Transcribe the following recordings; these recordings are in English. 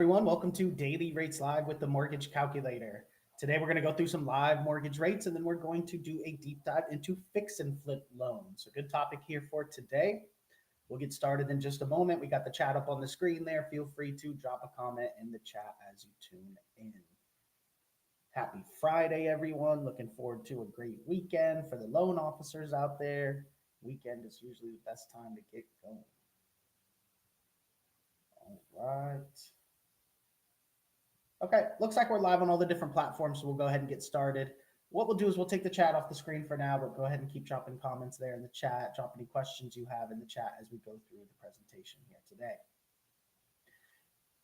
Everyone, welcome to Daily Rates Live with the Mortgage Calculator. Today we're going to go through some live mortgage rates and then we're going to do a deep dive into fix and flip loans. So, good topic here for today. We'll get started in just a moment. We got the chat up on the screen there. Feel free to drop a comment in the chat as you tune in. Happy Friday, everyone. Looking forward to a great weekend for the loan officers out there. Weekend is usually the best time to get going. All right. Okay, looks like we're live on all the different platforms, so we'll go ahead and get started. What we'll do is we'll take the chat off the screen for now, but go ahead and keep dropping comments there in the chat. Drop any questions you have in the chat as we go through the presentation here today.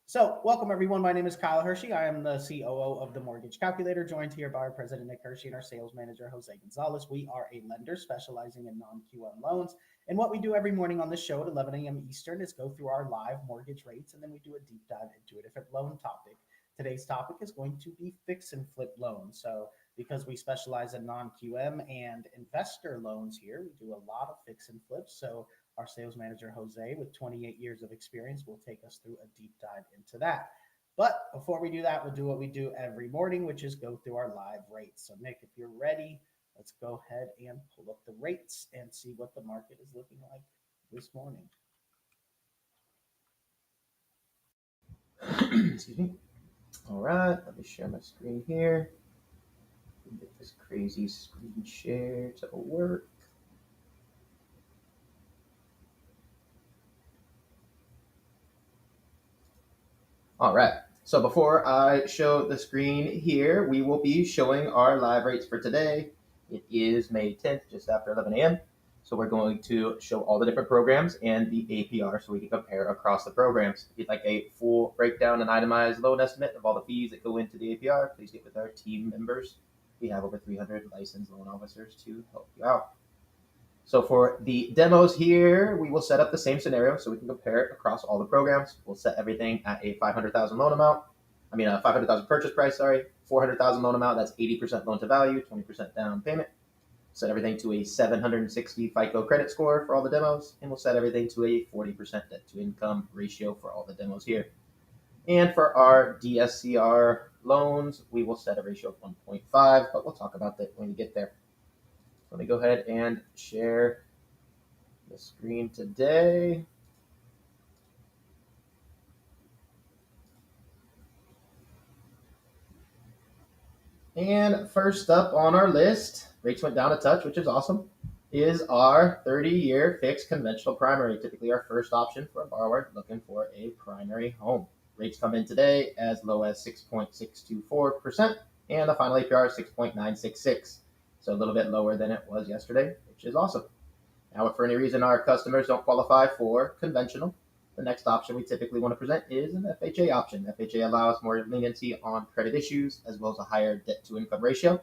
So, welcome everyone. My name is Kyle Hershey. I am the COO of the Mortgage Calculator, joined here by our president, Nick Hershey, and our sales manager, Jose Gonzalez. We are a lender specializing in non-QM loans. And what we do every morning on this show at 11 a.m. Eastern is go through our live mortgage rates, and then we do a deep dive into a different loan topic. Today's topic is going to be fix and flip loans. So, because we specialize in non-QM and investor loans here, we do a lot of fix and flips. So, our sales manager, Jose, with 28 years of experience, will take us through a deep dive into that. But before we do that, we'll do what we do every morning, which is go through our live rates. So, Nick, if you're ready, let's go ahead and pull up the rates and see what the market is looking like this morning. Excuse me. All right, let me share my screen here. Get this crazy screen share to work. All right, so before I show the screen here, we will be showing our live rates for today. It is May 10th, just after 11 a.m. So we're going to show all the different programs and the APR so we can compare across the programs. If you'd like a full breakdown and itemized loan estimate of all the fees that go into the APR, please get with our team members. We have over 300 licensed loan officers to help you out. So for the demos here, we will set up the same scenario so we can compare it across all the programs. We'll set everything at a 500,000 loan amount. A 500,000 purchase price, 400,000 loan amount, that's 80% loan to value, 20% down payment. Set everything to a 760 FICO credit score for all the demos, and we'll set everything to a 40% debt to income ratio for all the demos here. And for our DSCR loans, we will set a ratio of 1.5, but we'll talk about that when we get there. Let me go ahead and share the screen today. And first up on our list, rates went down a touch, which is awesome, is our 30-year fixed conventional primary, typically our first option for a borrower looking for a primary home. Rates come in today as low as 6.624%, and the final APR is 6.966. So a little bit lower than it was yesterday, which is awesome. Now, if for any reason our customers don't qualify for conventional, the next option we typically want to present is an FHA option. FHA allows more leniency on credit issues as well as a higher debt to income ratio,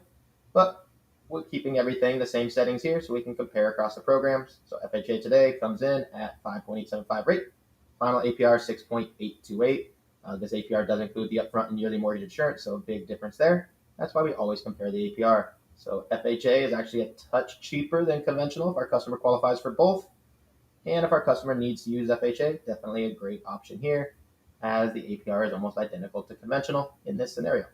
but we're keeping everything the same settings here so we can compare across the programs. So FHA today comes in at 5.875 rate, final APR 6.828. This APR does include the upfront and yearly mortgage insurance, so a big difference there. That's why we always compare the APR. So FHA is actually a touch cheaper than conventional if our customer qualifies for both. And if our customer needs to use FHA, definitely a great option here, as the APR is almost identical to conventional in this scenario.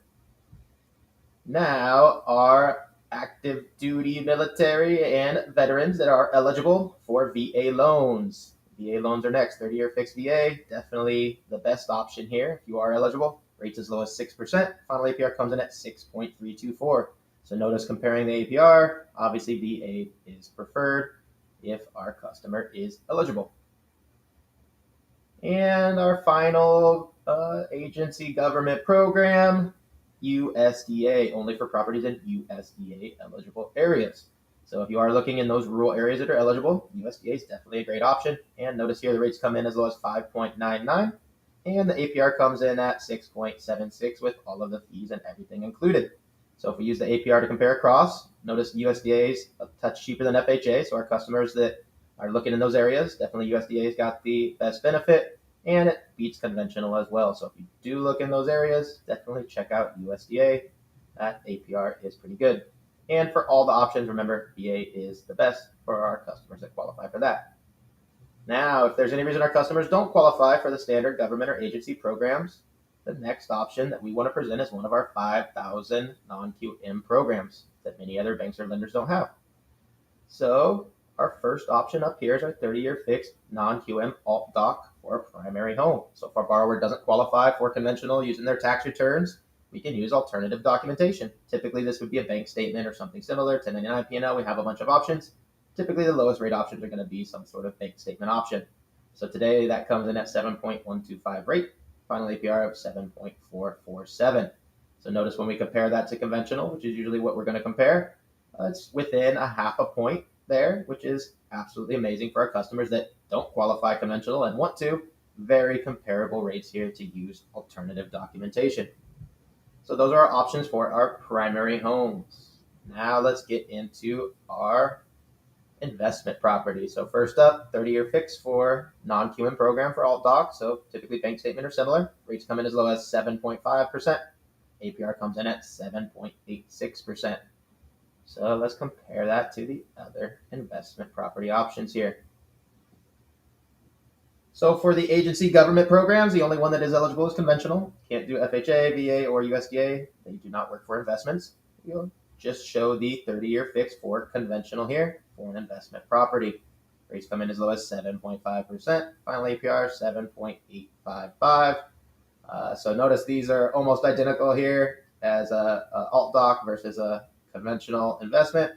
Now, our active duty military and veterans that are eligible for VA loans. VA loans are next. 30-year fixed VA, definitely the best option here if you are eligible. Rates as low as 6%. Final APR comes in at 6.324. So notice comparing the APR, obviously VA is preferred if our customer is eligible. And our final agency government program, USDA, only for properties in USDA eligible areas. So if you are looking in those rural areas that are eligible, USDA is definitely a great option. And notice here the rates come in as low as 5.99, and the APR comes in at 6.76 with all of the fees and everything included. So if we use the APR to compare across, notice USDA is a touch cheaper than FHA. So our customers that are looking in those areas, definitely USDA's got the best benefit, and it beats conventional as well. So if you do look in those areas, definitely check out USDA. That APR is pretty good. And for all the options, remember, VA is the best for our customers that qualify for that. Now, if there's any reason our customers don't qualify for the standard government or agency programs, the next option that we want to present is one of our 5,000 non-QM programs that many other banks or lenders don't have. So our first option up here is our 30-year fixed non-QM alt doc for a primary home. So if our borrower doesn't qualify for conventional using their tax returns, we can use alternative documentation. Typically, this would be a bank statement or something similar. 1099 P&L, we have a bunch of options. Typically, the lowest rate options are going to be some sort of bank statement option. So today, that comes in at 7.125 rate, final APR of 7.447. So notice when we compare that to conventional, which is usually what we're going to compare, it's within a half a point there, which is absolutely amazing for our customers that don't qualify conventional and want to. Very comparable rates here to use alternative documentation. So those are our options for our primary homes. Now let's get into our investment property. So first up, 30-year fix for non-QM program for alt doc. So typically bank statement or similar. Rates come in as low as 7.5%. APR comes in at 7.86%. So let's compare that to the other investment property options here. So for the agency government programs, the only one that is eligible is conventional. Can't do FHA, VA, or USDA. They do not work for investments. You'll just show the 30-year fix for conventional here for an investment property. Rates come in as low as 7.5%. Final APR 7.855. So notice these are almost identical here as a alt doc versus a conventional investment.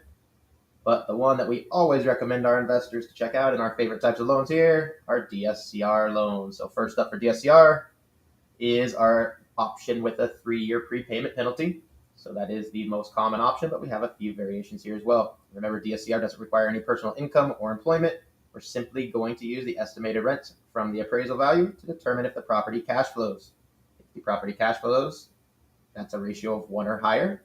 But the one that we always recommend our investors to check out in our favorite types of loans here are DSCR loans. So first up for DSCR is our option with a 3-year prepayment penalty. So that is the most common option, but we have a few variations here as well. Remember, DSCR doesn't require any personal income or employment. We're simply going to use the estimated rent from the appraisal value to determine if the property cash flows. If the property cash flows, that's a ratio of 1 or higher.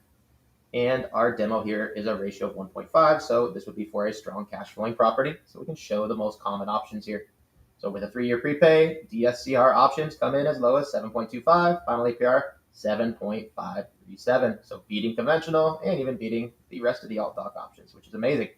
And our demo here is a ratio of 1.5. So this would be for a strong cash flowing property. So we can show the most common options here. So with a 3-year prepay, DSCR options come in as low as 7.25, final APR 7.537. So beating conventional and even beating the rest of the alt doc options, which is amazing.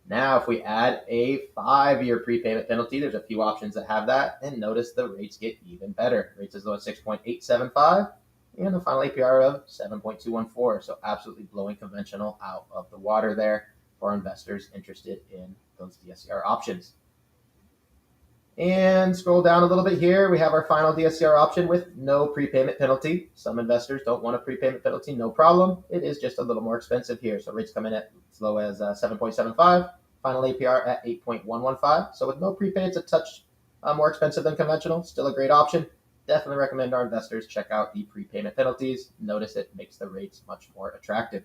Now, if we add a 5-year prepayment penalty, there's a few options that have that. And notice the rates get even better. Rates as low as 6.875. And a final APR of 7.214. So absolutely blowing conventional out of the water there for investors interested in those DSCR options. And scroll down a little bit here. We have our final DSCR option with no prepayment penalty. Some investors don't want a prepayment penalty, no problem. It is just a little more expensive here. So rates come in at as low as 7.75, final APR at 8.115. So with no prepay, it's a touch more expensive than conventional. Still a great option. Definitely recommend our investors check out the prepayment penalties. Notice it makes the rates much more attractive.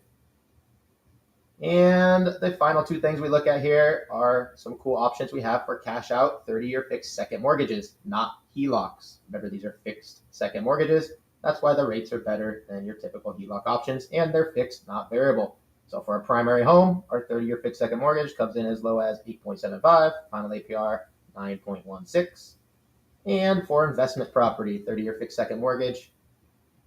And the final two things we look at here are some cool options we have for cash out 30-year fixed second mortgages, not HELOCs. Remember, these are fixed second mortgages. That's why the rates are better than your typical HELOC options, and they're fixed, not variable. So for a primary home, our 30-year fixed second mortgage comes in as low as 8.75, final APR 9.16. And for investment property, 30-year fixed second mortgage,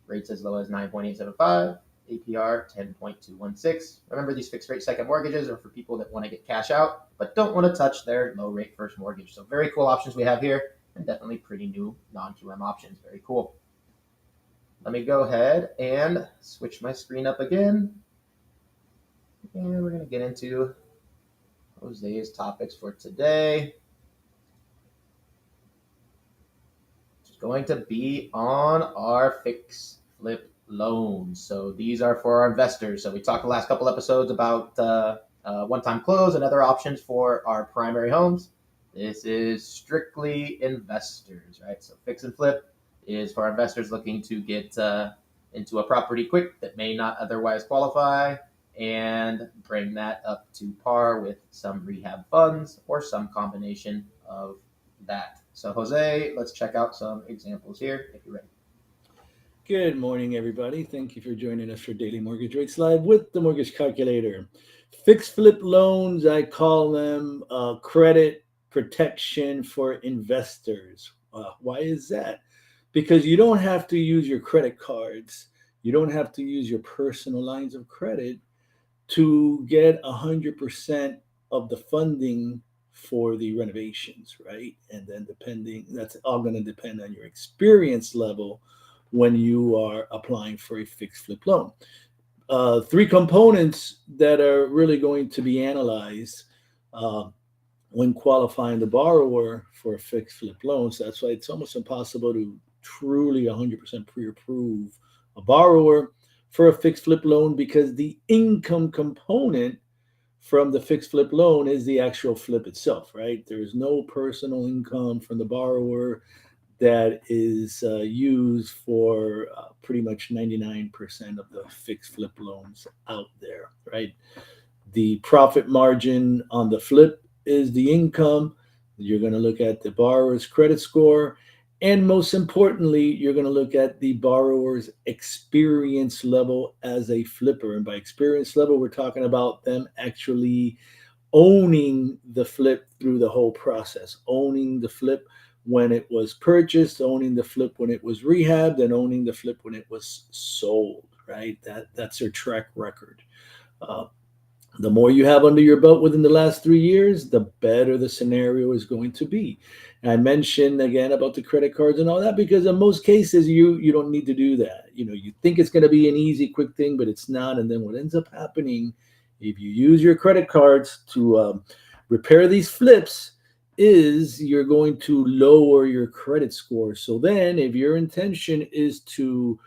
rates as low as 9.875, APR 10.216. Remember, these fixed rate second mortgages are for people that want to get cash out, but don't want to touch their low rate first mortgage. So very cool options we have here, and definitely pretty new non-QM options. Very cool. Let me go ahead and switch my screen up again. And we're going to get into Jose's topics for today. Going to be on our fix flip loans. So these are for our investors. So we talked the last couple episodes about one-time close and other options for our primary homes. This is strictly investors, right? So fix and flip is for investors looking to get into a property quick that may not otherwise qualify and bring that up to par with some rehab funds or some combination of that. So Jose, let's check out some examples here if you're ready. Good morning, everybody. Thank you for joining us for Daily Mortgage Rates Live with the Mortgage Calculator. Fixed flip loans, I call them credit protection for investors. Why is that? Because you don't have to use your credit cards. You don't have to use your personal lines of credit to get 100% of the funding for the renovations, right? And then that's all going to depend on your experience level when you are applying for a fixed flip loan. Three components that are really going to be analyzed uh, when qualifying the borrower for a fixed flip loan. So that's why it's almost impossible to truly 100% pre-approve a borrower for a fixed flip loan, because the income component from the fixed flip loan is the actual flip itself, right? There's no personal income from the borrower that is used for pretty much 99% of the fixed flip loans out there, right? The profit margin on the flip is the income. You're going to look at the borrower's credit score. And most importantly, you're going to look at the borrower's experience level as a flipper. And by experience level, we're talking about them actually owning the flip through the whole process, owning the flip when it was purchased, owning the flip when it was rehabbed, and owning the flip when it was sold, right? That's their track record. Uh, the more you have under your belt within the last 3 years, the better the scenario is going to be. And I mentioned again about the credit cards and all that, because in most cases you don't need to do that. You think it's going to be an easy, quick thing, but it's not. And then what ends up happening, if you use your credit cards to repair these flips, is you're going to lower your credit score. So then, if your intention is to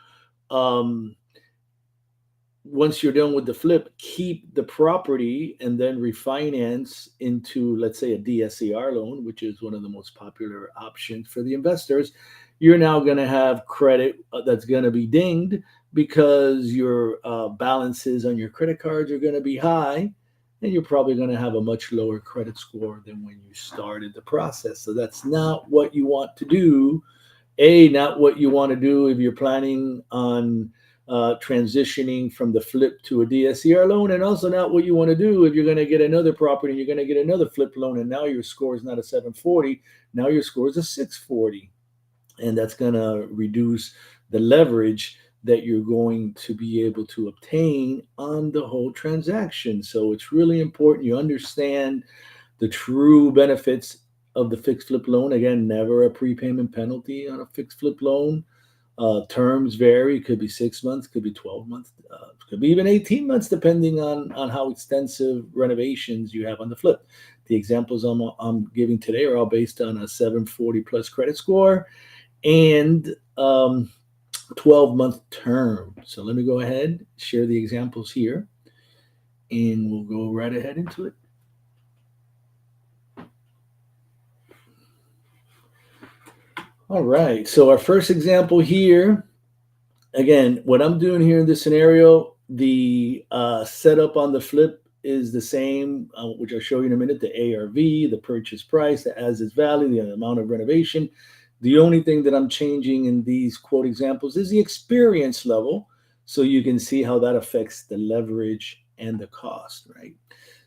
once you're done with the flip, keep the property and then refinance into, let's say, a DSCR loan, which is one of the most popular options for the investors, you're now going to have credit that's going to be dinged, because your balances on your credit cards are going to be high, and you're probably going to have a much lower credit score than when you started the process. So that's not what you want to do. Not what you want to do if you're planning on transitioning from the flip to a DSCR loan, and also not what you want to do if you're going to get another property and you're going to get another flip loan, and now your score is not a 740, now your score is a 640, and that's going to reduce the leverage that you're going to be able to obtain on the whole transaction. So it's really important you understand the true benefits of the fixed flip loan. Again, never a prepayment penalty on a fixed flip loan. Terms vary. It could be 6 months, could be 12 months, could be even 18 months, depending on how extensive renovations you have on the flip. The examples I'm giving today are all based on a 740 plus credit score and 12-month term. So let me go ahead, share the examples here, and we'll go right ahead into it. All right. So our first example here, again, what I'm doing here in this scenario, the setup on the flip is the same, which I'll show you in a minute. The ARV, the purchase price, the as is value, the amount of renovation. The only thing that I'm changing in these quote examples is the experience level, so you can see how that affects the leverage and the cost, right?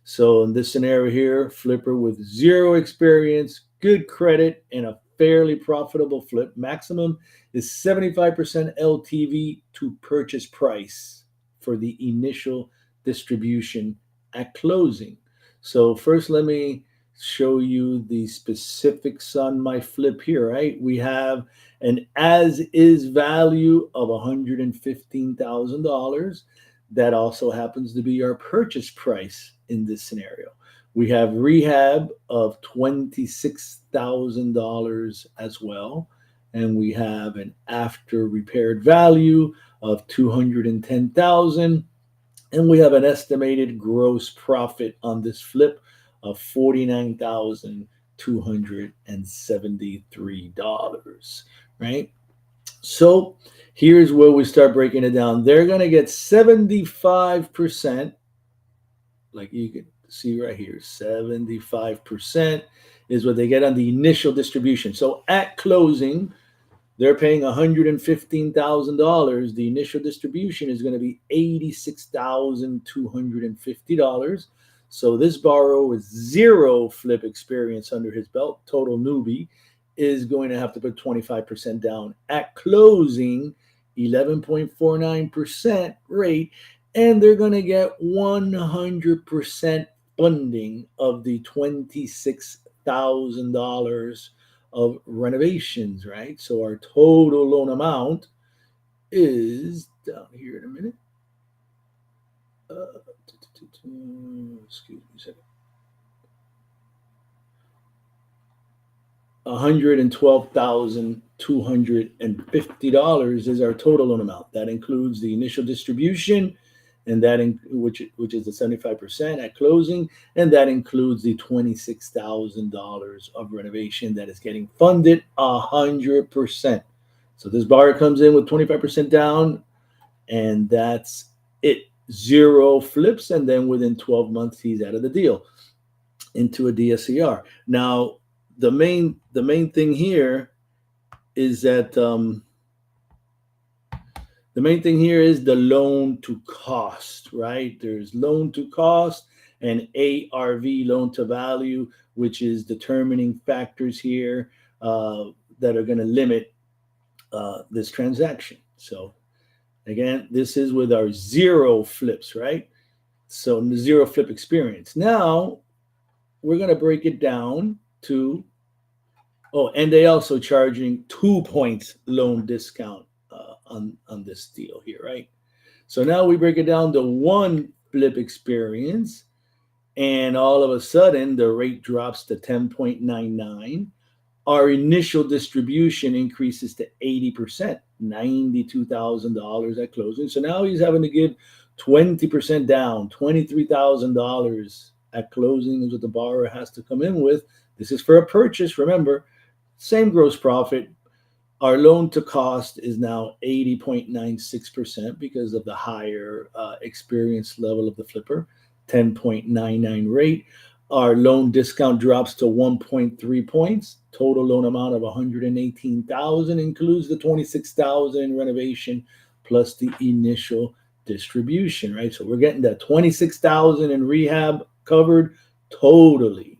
So in this scenario here, flipper with zero experience, good credit, and a fairly profitable flip. Maximum is 75% LTV to purchase price for the initial distribution at closing. So first, let me show you the specifics on my flip here, right? We have an as is value of $115,000. That also happens to be our purchase price in this scenario. We have rehab of $26,000 as well. And we have an after repaired value of $210,000. And we have an estimated gross profit on this flip of $49,273, right? So here's where we start breaking it down. They're going to get 75%, like you can see right here, 75% is what they get on the initial distribution. So at closing, they're paying $115,000. The initial distribution is going to be $86,250. So this borrower with zero flip experience under his belt, total newbie, is going to have to put 25% down at closing, 11.49% rate, and they're going to get 100% funding of the $26,000 of renovations, right? So our total loan amount is down here in a minute. Excuse me a second. $112,250 is our total loan amount. That includes the initial distribution, and which is the 75% at closing, and that includes the $26,000 of renovation that is getting funded 100%. So this borrower comes in with 25% down, and that's it. 0 flips, and then within 12 months he's out of the deal into a DSCR. Now, the main thing here is that the main thing here is the loan to cost, right? There's loan to cost and ARV, loan to value, which is determining factors here that are going to limit this transaction. So again, this is with our 0 flips, right? So the 0 flip experience. Now we're going to break it down to, and they also charging 2 points loan discount on this deal here, right? So now we break it down to 1 flip experience, and all of a sudden the rate drops to 10.99. Our initial distribution increases to 80%, $92,000 at closing. So now he's having to give 20% down, $23,000 at closing is what the borrower has to come in with. This is for a purchase, remember, same gross profit. Our loan to cost is now 80.96% because of the higher experience level of the flipper, 10.99 rate. Our loan discount drops to 1.3 points. Total loan amount of $118,000 includes the $26,000 in renovation plus the initial distribution, right? So we're getting that $26,000 in rehab covered totally,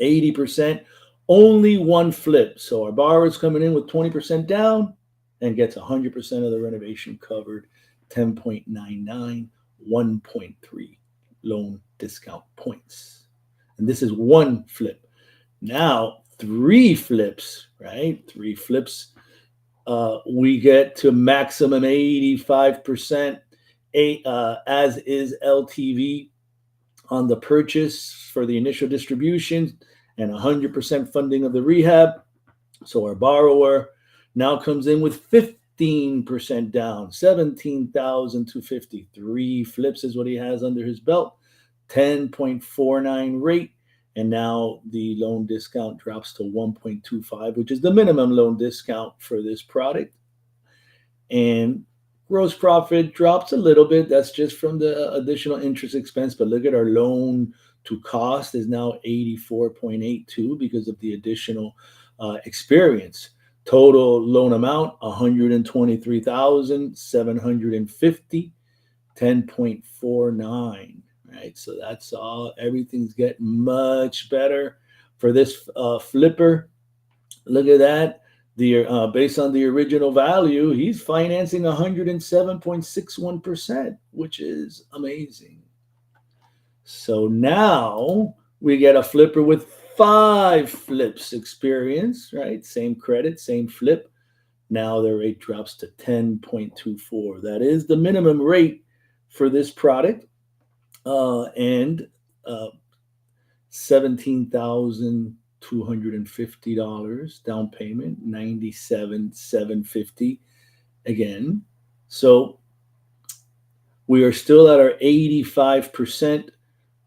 80%. Only 1 flip. So our borrower's coming in with 20% down and gets 100% of the renovation covered, 10.99, 1.3 loan discount points. And this is 1 flip. Now, 3 flips, right? 3 flips, we get to maximum 85% as is LTV on the purchase for the initial distribution and 100% funding of the rehab. So our borrower now comes in with 15% down, $17,250. 3 flips is what he has under his belt, 10.49 rate. And now the loan discount drops to 1.25, which is the minimum loan discount for this product. And gross profit drops a little bit. That's just from the additional interest expense. But look at our loan to cost is now 84.82 because of the additional experience. Total loan amount, $123,750, 10.49. Right, so that's all. Everything's getting much better for this flipper. Look at that. The based on the original value, he's financing 107.61%, which is amazing. So now we get a flipper with 5 flips experience, right? Same credit, same flip. Now the rate drops to 10.24. That is the minimum rate for this product. And $17,250 down payment, $97,750 again. So we are still at our 85%,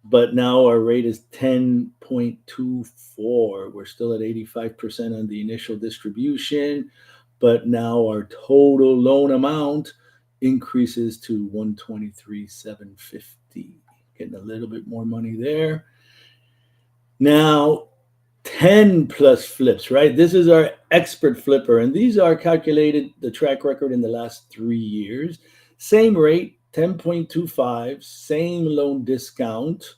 but now our rate is 10.24. We're still at 85% on the initial distribution, but now our total loan amount increases to $123,750. Getting a little bit more money there. Now, 10 plus flips, right? This is our expert flipper, and these are calculated, the track record in the last 3 years. Same rate, 10.25, same loan discount,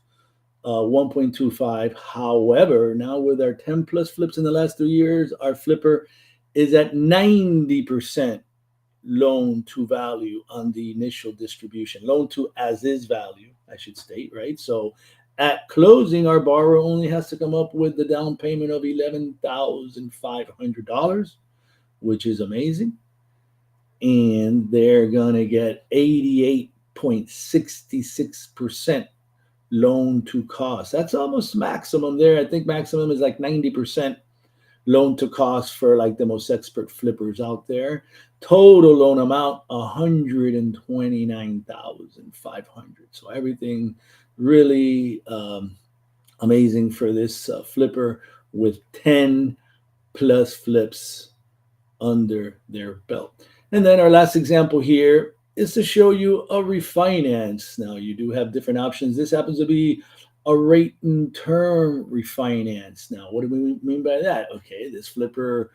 1.25. However, now with our 10 plus flips in the last 3 years, our flipper is at 90% loan to value on the initial distribution, loan to as is value, I should state, right? So at closing, our borrower only has to come up with the down payment of $11,500, which is amazing. and they're going to get 88.66% loan to cost. That's almost maximum there. I think maximum is like 90% loan to cost for like the most expert flippers out there. Total loan amount 129,500. So everything really amazing for this flipper with 10 plus flips under their belt. And then our last example here is to show you a refinance. Now, you do have different options. This happens to be a rate and term refinance. Now, what do we mean by that? Okay, this flipper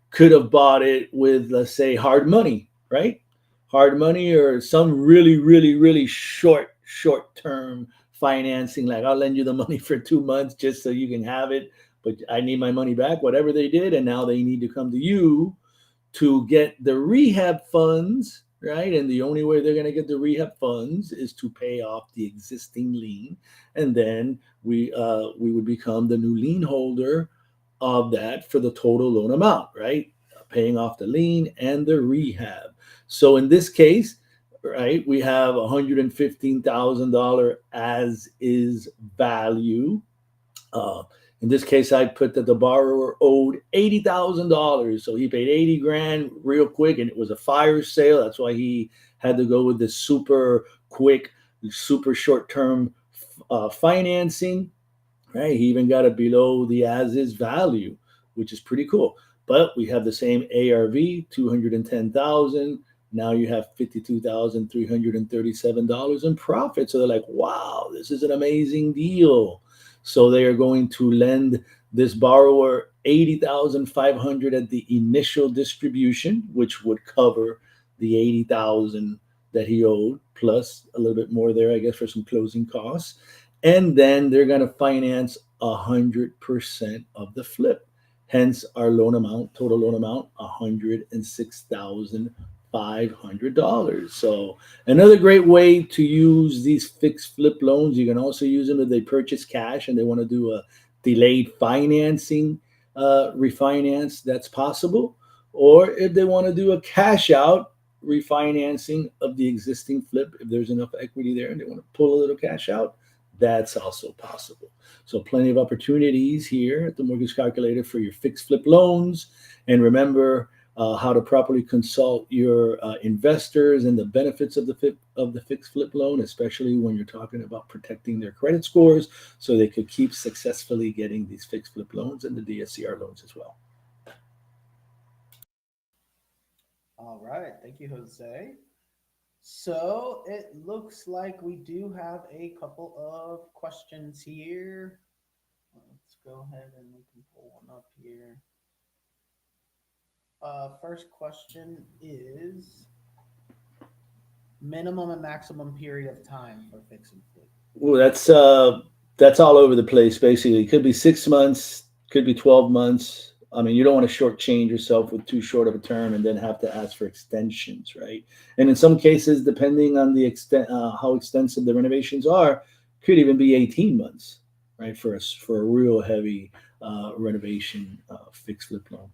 could have bought it with, let's say, hard money, right? Hard money or some really, really, really short term financing. Like, I'll lend you the money for 2 months just so you can have it, but I need my money back, whatever they did. And now they need to come to you to get the rehab funds, right? And the only way they're going to get the rehab funds is to pay off the existing lien, and then we would become the new lien holder of that for the total loan amount, right? Paying off the lien and the rehab. So in this case, right, we have $115,000 as is value. uh, in this case, I put that the borrower owed $80,000, so he paid 80 grand real quick, and it was a fire sale. That's why he had to go with this super quick, super short term financing. Right, he even got it below the as is value, which is pretty cool. But we have the same ARV, 210,000. Now you have $52,337 in profit. So they're like, wow, this is an amazing deal. So they are going to lend this borrower 80,500 at the initial distribution, which would cover the 80,000 that he owed, plus a little bit more there, I guess, for some closing costs. And then they're going to finance 100% of the flip. Hence, our loan amount, total loan amount, $106,500. So another great way to use these fixed flip loans. You can also use them if they purchase cash and they want to do a delayed financing refinance. That's possible. Or if they want to do a cash out refinancing of the existing flip, if there's enough equity there and they want to pull a little cash out, that's also possible. So, plenty of opportunities here at the Mortgage Calculator for your fixed flip loans. And remember how to properly consult your investors and the benefits of the fixed flip loan, especially when you're talking about protecting their credit scores, so they could keep successfully getting these fixed flip loans and the DSCR loans as well. All right. Thank you, Jose. So it looks like we do have a couple of questions here. Let's go ahead and we can pull one up here. First question is minimum and maximum period of time for fix and flip. Well, that's all over the place. Basically, it could be 6 months, could be 12 months. I mean, you don't want to shortchange yourself with too short of a term and then have to ask for extensions, right? And in some cases, depending on the extent how extensive the renovations are, could even be 18 months, right? For a real heavy renovation fixed flip loan.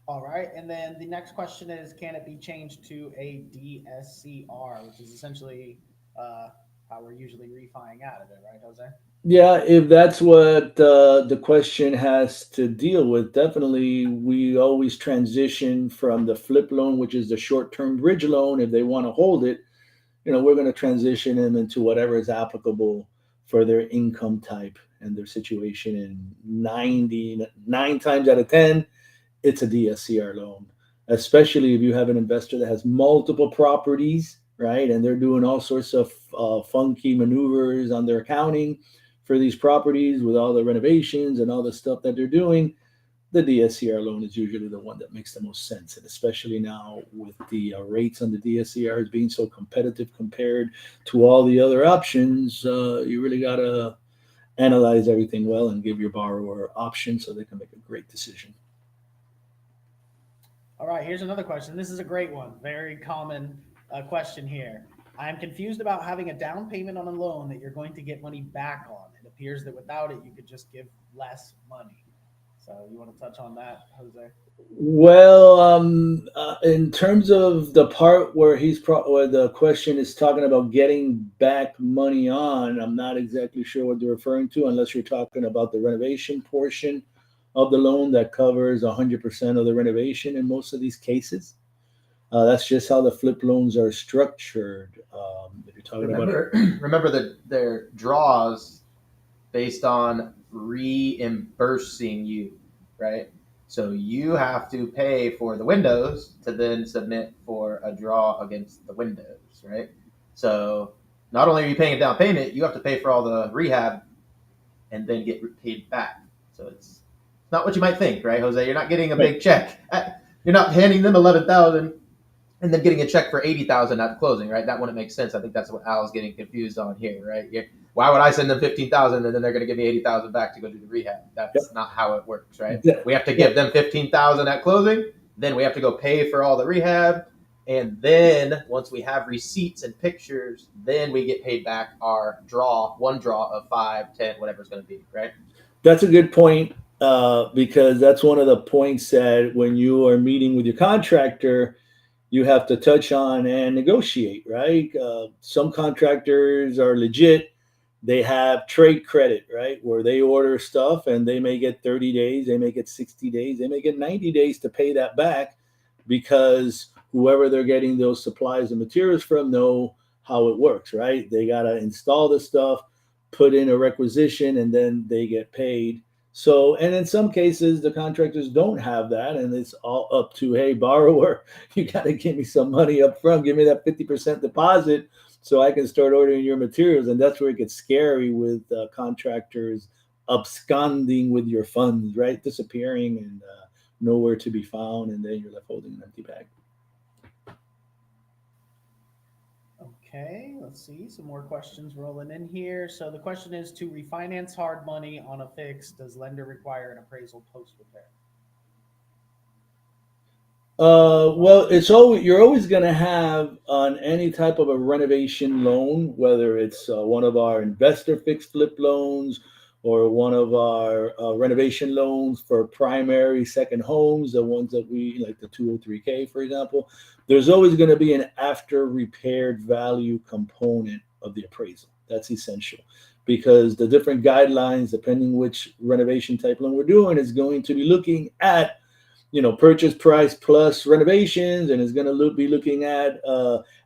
All right. And then the next question is can it be changed to a DSCR, which is essentially uh, how we're usually refining out of it, right, Jose? Yeah, if that's what the question has to deal with, definitely we always transition from the flip loan, which is the short-term bridge loan. If they want to hold it, we're going to transition them into whatever is applicable for their income type and their situation. And 99 times out of 10, it's a DSCR loan, especially if you have an investor that has multiple properties, right? And they're doing all sorts of funky maneuvers on their accounting for these properties with all the renovations and all the stuff that they're doing. The DSCR loan is usually the one that makes the most sense. And especially now with the rates on the DSCRs being so competitive compared to all the other options, you really got to analyze everything well and give your borrower options so they can make a great decision. All right, here's another question. This is a great one. Very common question here. I am confused about having a down payment on a loan that you're going to get money back on. It appears that without it, you could just give less money. So you want to touch on that, Jose? Well, in terms of the part where where the question is talking about getting back money on, I'm not exactly sure what they're referring to, unless you're talking about the renovation portion of the loan that covers 100% of the renovation in most of these cases. That's just how the flip loans are structured. If you're talking about it, Remember that their draws based on reimbursing you, right? So you have to pay for the windows to then submit for a draw against the windows, right? So not only are you paying a down payment, you have to pay for all the rehab and then get paid back. So it's not what you might think, right, Jose? You're not getting a right. big check. You're not handing them 11,000 and then getting a check for 80,000 at the closing, right? That wouldn't make sense. I think that's what Al's getting confused on here, right? Why would I send them 15,000 and then they're going to give me 80,000 back to go do the rehab? That's not how it works, right? We have to Yeah. give them 15,000 at closing, then we have to go pay for all the rehab, and then once we have receipts and pictures, then we get paid back our one draw of 5, 10, whatever it's going to be, right? That's a good point, because that's one of the points that when you are meeting with your contractor, you have to touch on and negotiate, right? Some contractors are legit. They have trade credit, right? Where they order stuff and they may get 30 days, they may get 60 days, they may get 90 days to pay that back because whoever they're getting those supplies and materials from know how it works, right? They got to install the stuff, put in a requisition, and then they get paid. So, and in some cases, the contractors don't have that, and it's all up to, hey, borrower, you got to give me some money up front, give me that 50% deposit so I can start ordering your materials. And that's where it gets scary with contractors absconding with your funds, right? Disappearing and nowhere to be found, and then you're left holding an empty bag. Okay, let's see. Some more questions rolling in here. So the question is, to refinance hard money on a fix, does lender require an appraisal post repair? Well, it's always you're always going to have on any type of a renovation loan, whether it's one of our investor fixed flip loans or one of our renovation loans for primary second homes, the ones that we like the 203K, for example. There's always going to be an after repaired value component of the appraisal. That's essential because the different guidelines, depending which renovation type loan we're doing, is going to be looking at purchase price plus renovations, and is going to be looking at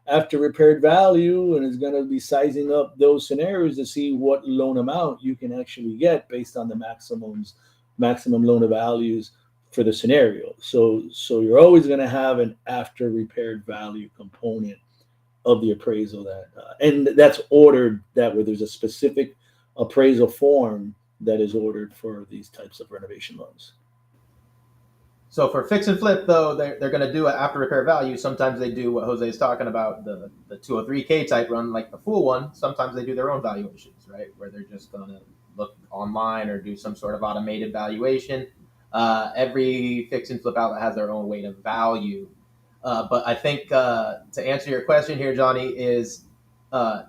after repaired value, and is going to be sizing up those scenarios to see what loan amount you can actually get based on the maximum loan of values for the scenario. So you're always going to have an after repaired value component of the appraisal and that's ordered that way. There's a specific appraisal form that is ordered for these types of renovation loans. So for fix and flip, though, they're going to do it after repair value. Sometimes they do what Jose is talking about, the 203K type run, like the full one. Sometimes they do their own valuations, right, where they're just going to look online or do some sort of automated valuation. Every fix and flip outlet has their own weight of value. But I think to answer your question here, Johnny, is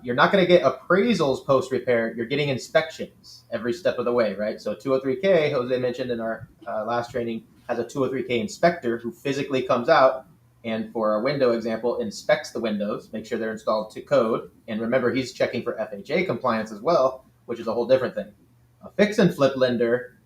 you're not going to get appraisals post repair. You're getting inspections every step of the way, right? So 203K, Jose mentioned in our last training, has a 203K inspector who physically comes out and, for a window example, inspects the windows, make sure they're installed to code. And remember, he's checking for FHA compliance as well, which is a whole different thing. A fix and flip lender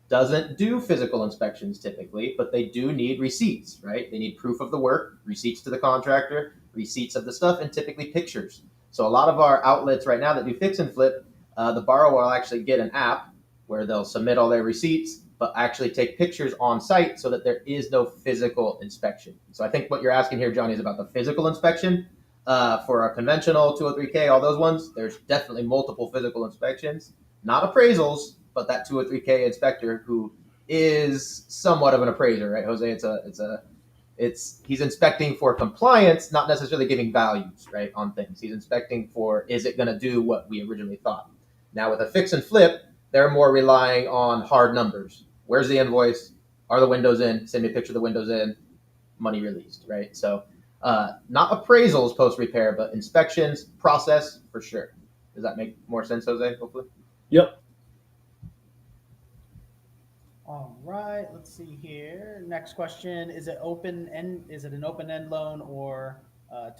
doesn't do physical inspections typically, but they do need receipts, right? They need proof of the work, receipts to the contractor, receipts of the stuff, and typically pictures. So a lot of our outlets right now that do fix and flip, the borrower will actually get an app where they'll submit all their receipts, but actually take pictures on site so that there is no physical inspection. So I think what you're asking here, Johnny, is about the physical inspection. For a conventional 203K, all those ones, there's definitely multiple physical inspections, not appraisals, but that 203K inspector who is somewhat of an appraiser, right, Jose? He's inspecting for compliance, not necessarily giving values, right, on things. He's inspecting for, is it going to do what we originally thought? Now with a fix and flip, they're more relying on hard numbers. Where's the invoice? Are the windows in? Send me a picture of the windows in. Money released, right? So not appraisals post repair, but inspections, process for sure. Does that make more sense, Jose? Hopefully. Yep. All right, let's see here. Next question: Is it open end? Is it an open end loan or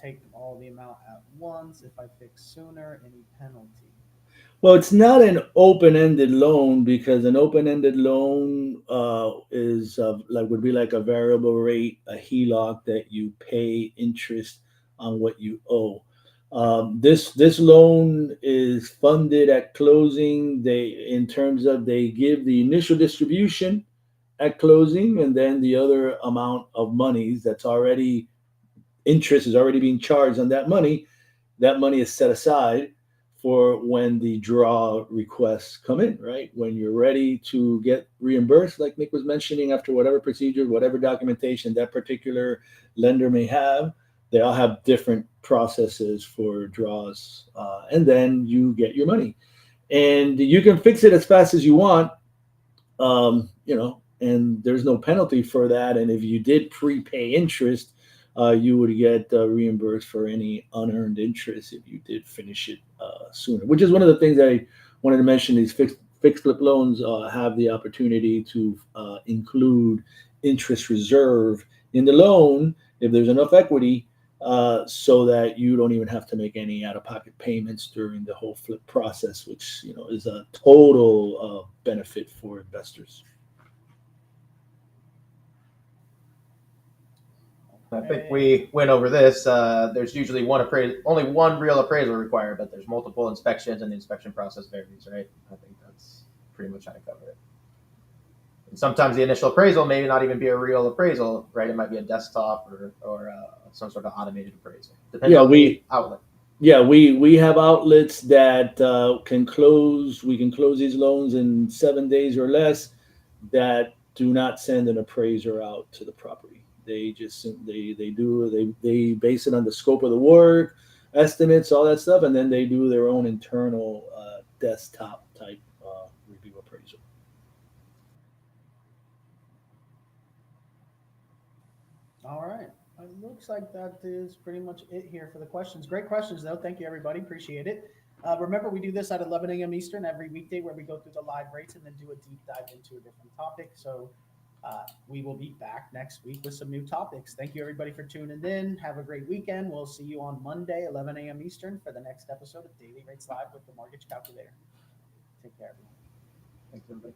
take all the amount at once? If I fix sooner, any penalty? Well, it's not an open-ended loan because an open-ended loan is like would be like a variable rate, a HELOC that you pay interest on what you owe. This loan is funded at closing. They in terms of they give the initial distribution at closing, and then the other amount of monies that's already interest is already being charged on that money is set aside for when the draw requests come in, right? When you're ready to get reimbursed, like Nick was mentioning, after whatever procedure, whatever documentation that particular lender may have, they all have different processes for draws. And then you get your money. And you can fix it as fast as you want, and there's no penalty for that. And if you did prepay interest, you would get reimbursed for any unearned interest if you did finish it sooner. Which is one of the things I wanted to mention. These fixed flip loans have the opportunity to include interest reserve in the loan if there's enough equity. So that you don't even have to make any out-of-pocket payments during the whole flip process, which is a total benefit for investors. I think Okay. we went over this. There's usually only one real appraisal required, but there's multiple inspections, and the inspection process varies, right? I think that's pretty much how to cover it. And sometimes the initial appraisal may not even be a real appraisal, right? It might be a desktop or some sort of automated appraisal. Depends Yeah, on the we outlet. yeah we have outlets that can close. We can close these loans in 7 days or less. That do not send an appraiser out to the property. They just they base it on the scope of the work, estimates, all that stuff, and then they do their own internal desktop type review appraisal. All right. It looks like that is pretty much it here for the questions. Great questions, though. Thank you, everybody. Appreciate it. Remember, we do this at 11 a.m. Eastern every weekday where we go through the live rates and then do a deep dive into a different topic. So we will be back next week with some new topics. Thank you, everybody, for tuning in. Have a great weekend. We'll see you on Monday, 11 a.m. Eastern, for the next episode of Daily Rates Live with the Mortgage Calculator. Take care, everyone. Thanks, everybody.